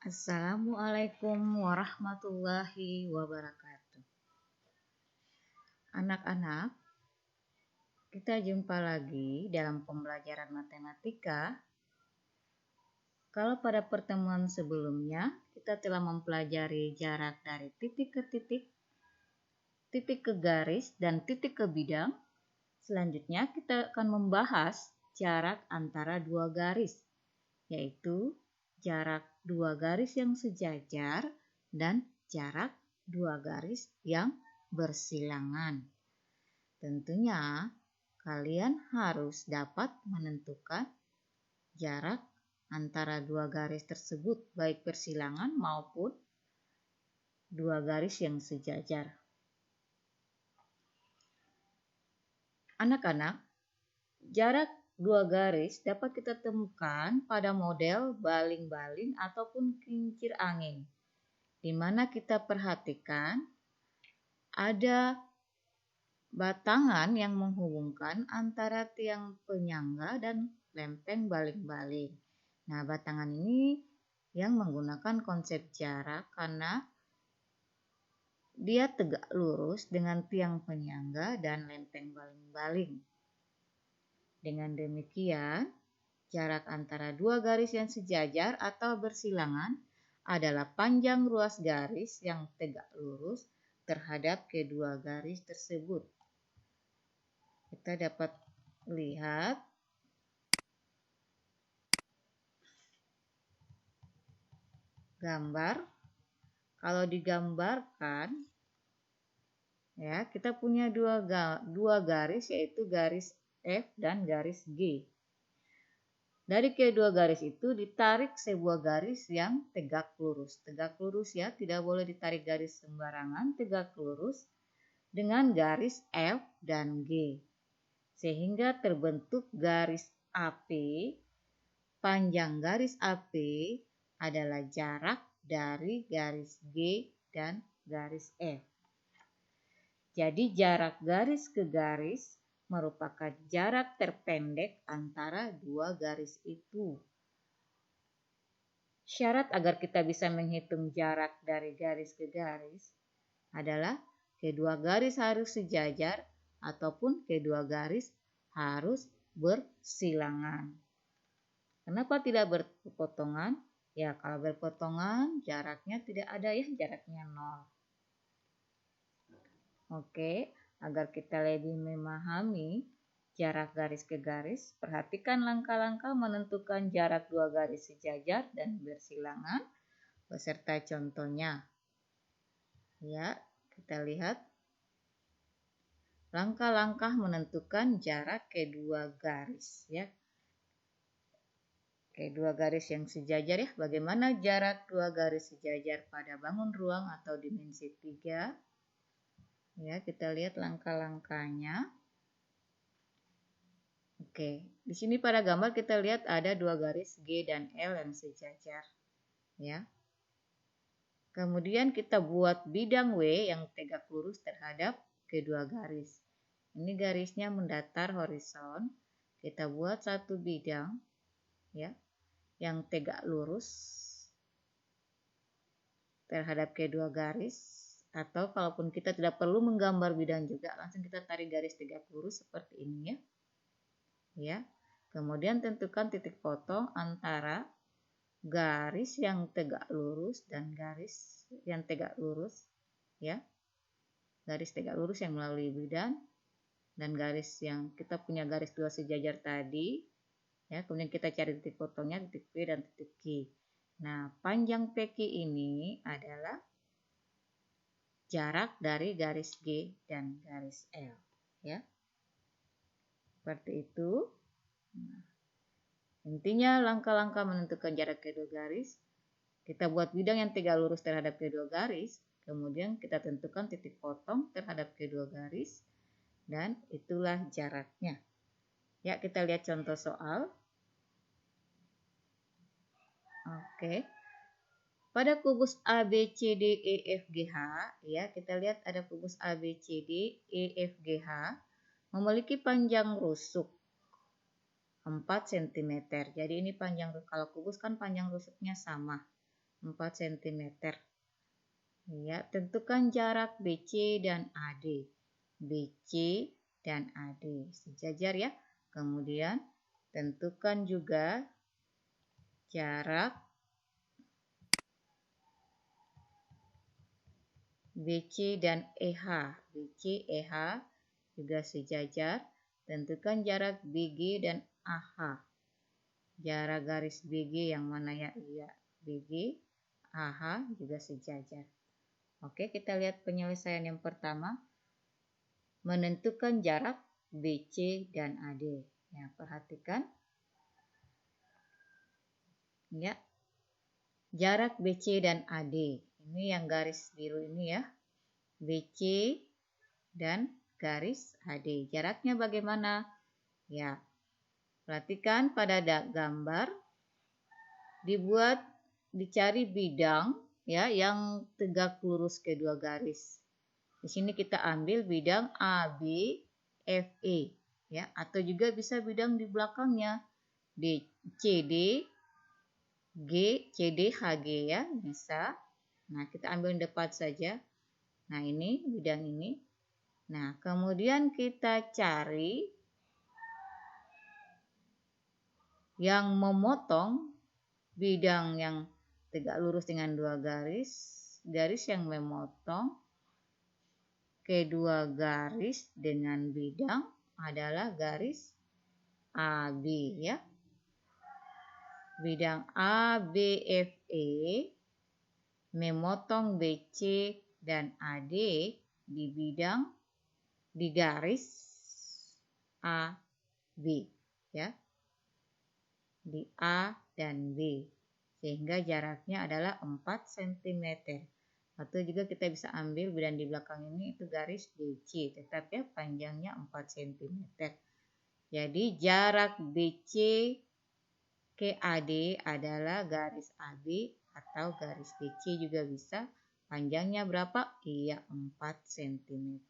Assalamualaikum warahmatullahi wabarakatuh. Anak-anak, kita jumpa lagi dalam pembelajaran matematika. Kalau pada pertemuan sebelumnya kita telah mempelajari jarak dari titik ke titik, titik ke garis, dan titik ke bidang, selanjutnya kita akan membahas jarak antara dua garis, yaitu jarak dua garis yang sejajar dan jarak dua garis yang bersilangan. Tentunya kalian harus dapat menentukan jarak antara dua garis tersebut, baik bersilangan maupun dua garis yang sejajar. Anak-anak, jarak dua garis dapat kita temukan pada model baling-baling ataupun kincir angin, di mana kita perhatikan ada batangan yang menghubungkan antara tiang penyangga dan lempeng baling-baling. Nah, batangan ini yang menggunakan konsep jarak karena dia tegak lurus dengan tiang penyangga dan lempeng baling-baling. Dengan demikian, jarak antara dua garis yang sejajar atau bersilangan adalah panjang ruas garis yang tegak lurus terhadap kedua garis tersebut. Kita dapat lihat gambar. Kalau digambarkan, ya, kita punya dua garis, yaitu garis F dan garis G. Dari kedua garis itu ditarik sebuah garis yang tegak lurus. Tegak lurus, ya, tidak boleh ditarik garis sembarangan, tegak lurus dengan garis F dan G. Sehingga terbentuk garis AP. Panjang garis AP adalah jarak dari garis G dan garis F. Jadi jarak garis ke garis merupakan jarak terpendek antara dua garis itu. Syarat agar kita bisa menghitung jarak dari garis ke garis adalah kedua garis harus sejajar ataupun kedua garis harus bersilangan. Kenapa tidak berpotongan? Ya, kalau berpotongan jaraknya tidak ada, ya, jaraknya 0. Oke, agar kita lebih memahami jarak garis ke garis, perhatikan langkah-langkah menentukan jarak dua garis sejajar dan bersilangan beserta contohnya. Ya, kita lihat langkah-langkah menentukan jarak kedua garis, ya. Kedua garis yang sejajar, ya. Bagaimana jarak dua garis sejajar pada bangun ruang atau dimensi 3? Ya, kita lihat langkah-langkahnya. Oke, di sini pada gambar kita lihat ada dua garis G dan L yang sejajar, ya. Kemudian kita buat bidang W yang tegak lurus terhadap kedua garis. Ini garisnya mendatar horizon. Kita buat satu bidang, ya, yang tegak lurus terhadap kedua garis. Atau kalaupun kita tidak perlu menggambar bidang juga, langsung kita tarik garis tegak lurus seperti ini, ya. Ya. Kemudian tentukan titik potong antara garis yang tegak lurus dan garis yang tegak lurus, ya. Garis tegak lurus yang melalui bidang dan garis yang kita punya garis dua sejajar tadi, ya. Kemudian kita cari titik potongnya, titik P dan titik Q. Nah, panjang PQ ini adalah jarak dari garis G dan garis L, ya. Seperti itu. Nah, intinya langkah-langkah menentukan jarak kedua garis. Kita buat bidang yang tegak lurus terhadap kedua garis, kemudian kita tentukan titik potong terhadap kedua garis, dan itulah jaraknya. Ya, kita lihat contoh soal. Oke. Pada kubus ABCD EFGH, ya, kita lihat ada kubus ABCD EFGH memiliki panjang rusuk 4 cm. Jadi ini panjang, kalau kubus kan panjang rusuknya sama. 4 cm. Ya, tentukan jarak BC dan AD. BC dan AD sejajar ya. Kemudian tentukan juga jarak BC dan EH. BC, EH juga sejajar. Tentukan jarak BG dan AH. Jarak garis BG yang mana ya? Iya, BG, AH juga sejajar. Oke, kita lihat penyelesaian yang pertama. Menentukan jarak BC dan AD. Ya, perhatikan. Ya. Jarak BC dan AD. Ini yang garis biru ini ya. BC dan garis AD. Jaraknya bagaimana? Ya. Perhatikan pada gambar dicari bidang ya yang tegak lurus kedua garis. Di sini kita ambil bidang AB FE ya, atau juga bisa bidang di belakangnya CD HG ya, bisa. Nah, kita ambil yang depan saja. Nah, ini bidang ini. Nah, kemudian kita cari yang memotong bidang yang tegak lurus dengan dua garis. Garis yang memotong kedua garis dengan bidang adalah garis AB ya. Bidang ABFE memotong BC dan AD di garis AB ya. Di A dan B. Sehingga jaraknya adalah 4 cm. Atau juga kita bisa ambil bidang di belakang ini itu garis BC, tetap ya panjangnya 4 cm. Jadi jarak BC ke AD adalah garis AB atau garis BC juga bisa. Panjangnya berapa? Iya, 4 cm.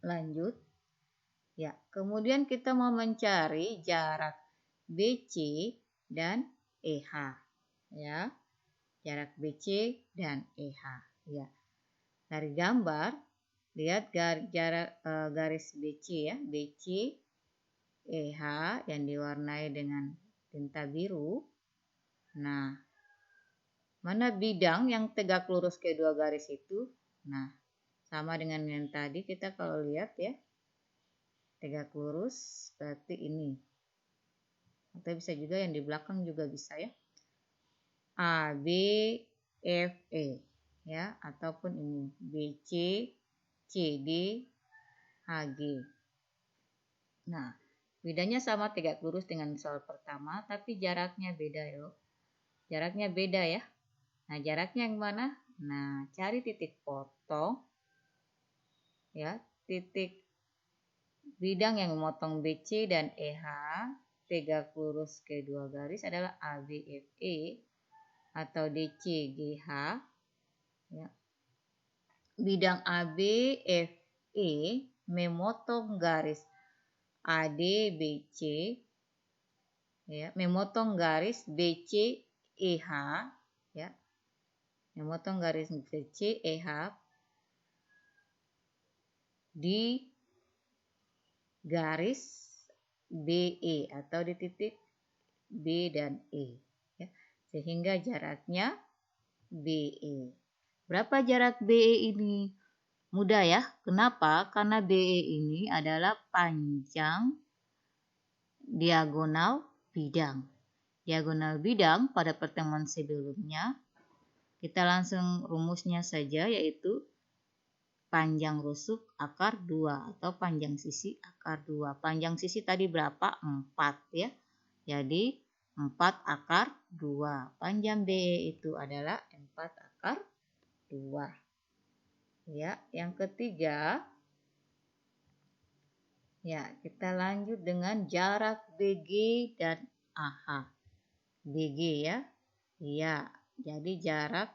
Lanjut. Ya, kemudian kita mau mencari jarak BC dan EH. Ya. Jarak BC dan EH. Ya. Dari gambar lihat jarak garis BC ya, BC EH yang diwarnai dengan tinta biru. Nah, mana bidang yang tegak lurus kedua garis itu? Nah, sama dengan yang tadi kita kalau lihat ya, tegak lurus berarti ini. Atau bisa juga yang di belakang juga bisa ya. A, B, F, E ya, ataupun ini B, C, C, D, H, G. Nah, bedanya sama tegak lurus dengan soal pertama, tapi jaraknya beda ya. Jaraknya beda ya. Nah, jaraknya yang mana? Nah, cari titik potong ya, titik bidang yang memotong BC dan EH tegak lurus kedua garis adalah ABFE atau DCGH ya. Bidang ABFE memotong garis ADBC ya, memotong garis BCEH ya. Memotong garis BCEH di garis BE atau di titik B dan E ya. Sehingga jaraknya BE. Berapa jarak BE ini? Mudah ya. Kenapa? Karena BE ini adalah panjang diagonal bidang. Diagonal bidang pada pertemuan sebelumnya kita langsung rumusnya saja, yaitu panjang rusuk akar 2 atau panjang sisi akar 2. Panjang sisi tadi berapa? 4 ya. Jadi 4 akar 2. Panjang BE itu adalah 4 akar 2. Ya, yang ketiga. Ya, kita lanjut dengan jarak BG dan AH. BG ya. Iya, jadi jarak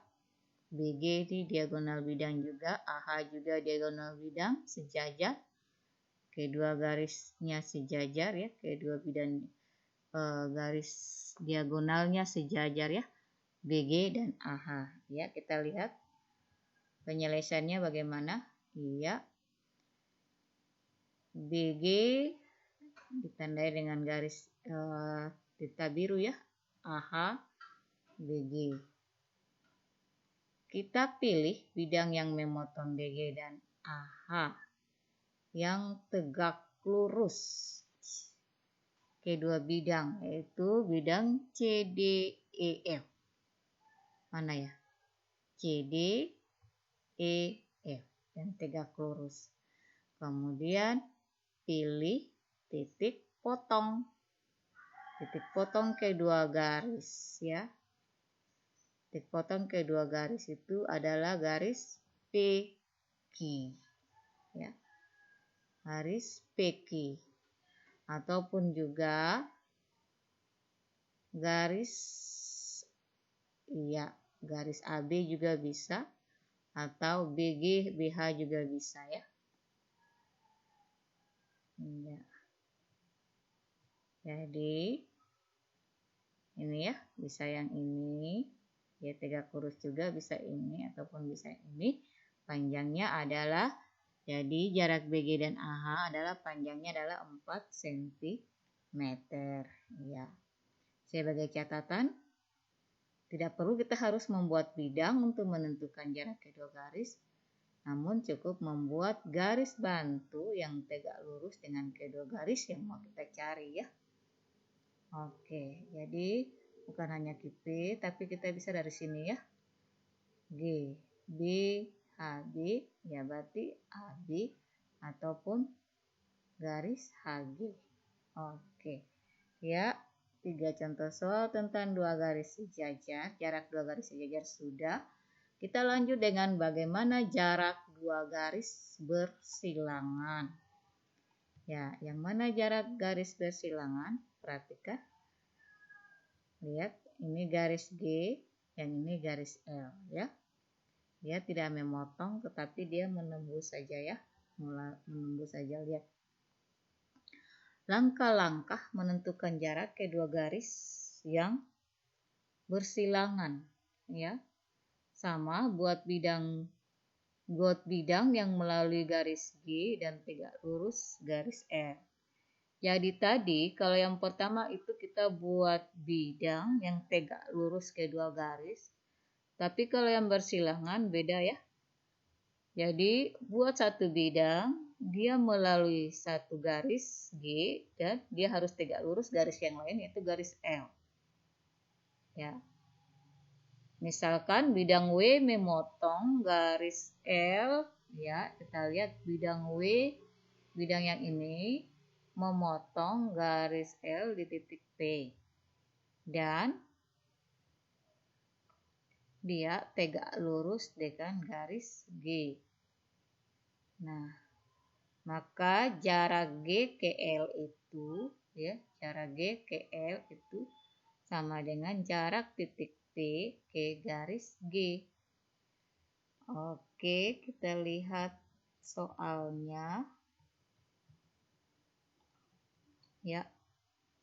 BG di diagonal bidang juga, AH juga diagonal bidang sejajar. Kedua garisnya sejajar ya, kedua bidang garis diagonalnya sejajar ya. BG dan AH. Ya, kita lihat penyelesaiannya bagaimana. Iya, BG ditandai dengan garis tinta biru ya, AH, BG. Kita pilih bidang yang memotong BG dan AH yang tegak lurus. Kedua bidang yaitu bidang CDEF. Mana ya? CDEF dan tegak lurus. Kemudian pilih titik potong. Titik potong kedua garis ya. Titik potong kedua garis itu adalah garis PQ ya. Garis PQ ataupun juga garis garis AB juga bisa atau BG BH juga bisa ya. Jadi ini ya, bisa yang ini. Ya, tegak lurus juga bisa ini ataupun bisa ini. Panjangnya adalah, jadi jarak BG dan AH adalah panjangnya adalah 4 cm. Ya. Sebagai catatan, tidak perlu kita harus membuat bidang untuk menentukan jarak kedua garis, namun cukup membuat garis bantu yang tegak lurus dengan kedua garis yang mau kita cari ya. Oke, jadi bukan hanya QP, tapi kita bisa dari sini ya. G, B, HB, ya berarti AB ataupun garis HG. Oke, ya 3 contoh soal tentang dua garis sejajar, jarak dua garis sejajar sudah. Kita lanjut dengan bagaimana jarak dua garis bersilangan. Ya, yang mana jarak garis bersilangan? Perhatikan. Lihat, ini garis G, yang ini garis L ya. Dia tidak memotong tetapi dia menembus saja ya. Menembus saja, lihat. Langkah-langkah menentukan jarak kedua garis yang bersilangan ya. Sama buat bidang yang melalui garis G dan tegak lurus garis R. Jadi tadi kalau yang pertama itu kita buat bidang yang tegak lurus kedua garis. Tapi kalau yang bersilangan beda ya. Jadi buat satu bidang, dia melalui satu garis G dan dia harus tegak lurus garis yang lain yaitu garis L. Ya. Misalkan bidang W memotong garis L, ya kita lihat bidang W, bidang yang ini memotong garis L di titik P dan dia tegak lurus dengan garis G. Nah, maka jarak G ke L itu, ya jarak G ke L itu sama dengan jarak titik P ke garis G. Oke, kita lihat soalnya. Ya,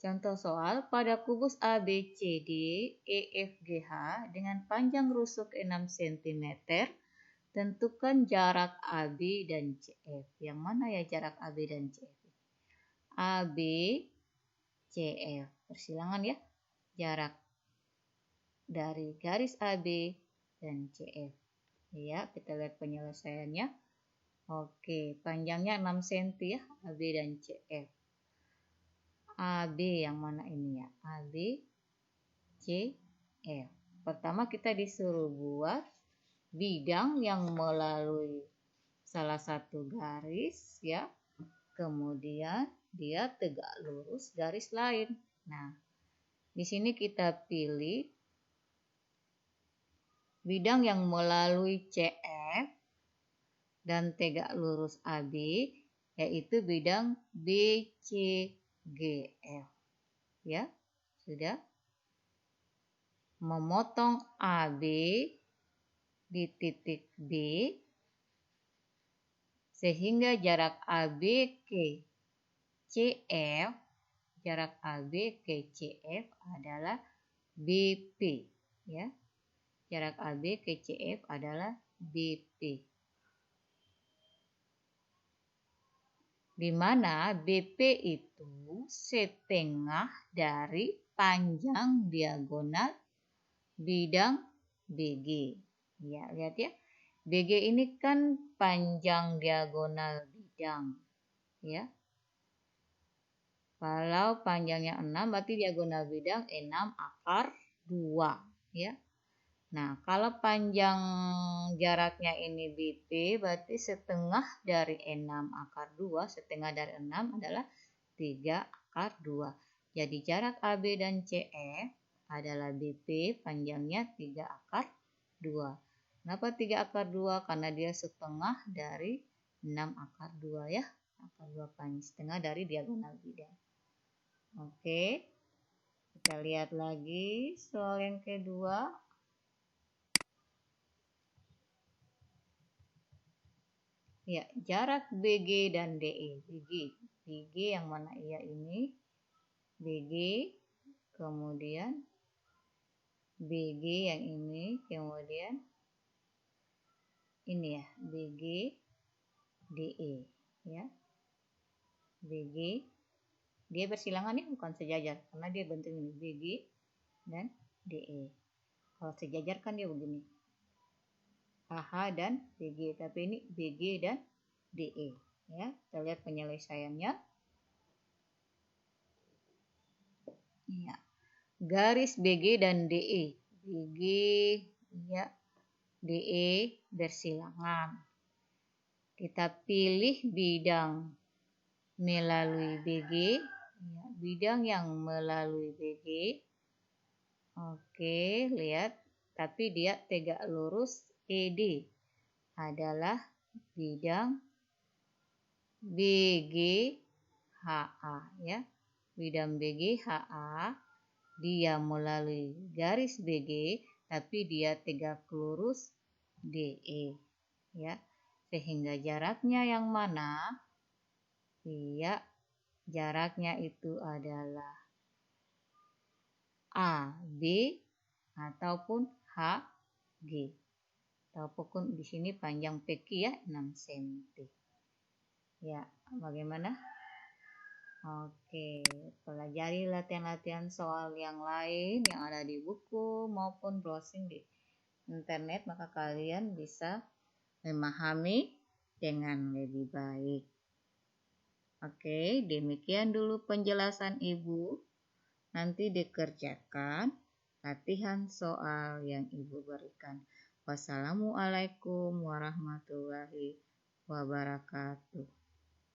contoh soal, pada kubus ABCD EFGH dengan panjang rusuk 6 cm, tentukan jarak AB dan CF. Yang mana ya jarak AB dan CF? AB, CF. Persilangan ya, jarak dari garis AB dan CF. Ya, kita lihat penyelesaiannya. Oke, panjangnya 6 cm ya, AB dan CF. AB yang mana ini ya? AB, CF. Pertama kita disuruh buat bidang yang melalui salah satu garis ya. Kemudian dia tegak lurus garis lain. Nah, di sini kita pilih bidang yang melalui CF dan tegak lurus AB, yaitu bidang BCGF. Ya, sudah. Memotong AB di titik B sehingga jarak AB ke CF, jarak AB ke CF adalah BP, ya. jarak AB ke CF adalah BP. Di mana BP itu setengah dari panjang diagonal bidang BG. Ya, lihat ya. BG ini kan panjang diagonal bidang, ya. Kalau panjangnya 6 berarti diagonal bidang 6/2, ya. Nah, kalau panjang jaraknya ini BP berarti setengah dari 6/2, setengah dari 6 adalah 3/2. Jadi jarak AB dan CF adalah BP, panjangnya 3/2. Kenapa 3/2? Karena dia setengah dari 6/2 ya. Akar 2 panjang, setengah dari diagonal bidang. Oke. Kita lihat lagi soal yang kedua. Ya, jarak BG dan DE. BG yang mana ya ini? BG, kemudian BG yang ini, kemudian ini ya, BG, DE, ya. BG, dia bersilangan nih, bukan sejajar, karena dia bentuk ini, BG dan DE. Kalau sejajar kan dia begini. AH dan BG, tapi ini BG dan DE, ya. Kita lihat penyelesaiannya. Ya. Garis BG dan DE. BG ya, DE bersilangan. Kita pilih bidang melalui BG, ya, bidang yang melalui BG. Oke, lihat, tapi dia tegak lurus. ED adalah bidang BGHA, ya. Bidang BGHA dia melalui garis BG tapi dia tegak lurus DE, ya. Sehingga jaraknya yang mana? Ya, jaraknya itu adalah AB ataupun HG. Ataupun di sini panjang PQ ya 6 cm. Ya, bagaimana? Oke, pelajari latihan-latihan soal yang lain yang ada di buku maupun browsing di internet, maka kalian bisa memahami dengan lebih baik. Oke, demikian dulu penjelasan Ibu. Nanti dikerjakan latihan soal yang Ibu berikan. Wassalamualaikum warahmatullahi wabarakatuh.